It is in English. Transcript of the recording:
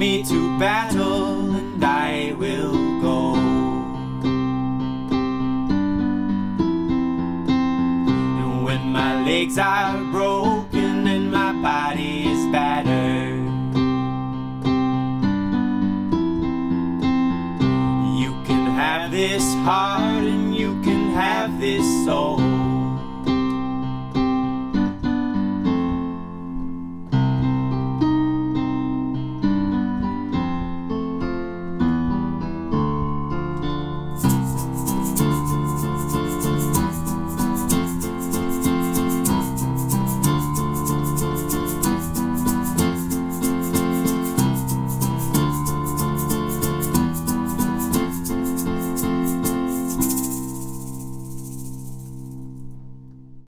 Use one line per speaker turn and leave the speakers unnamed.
me to battle, and I will go. And when my legs are broken and my body is battered, you can have this heart and you can have this soul.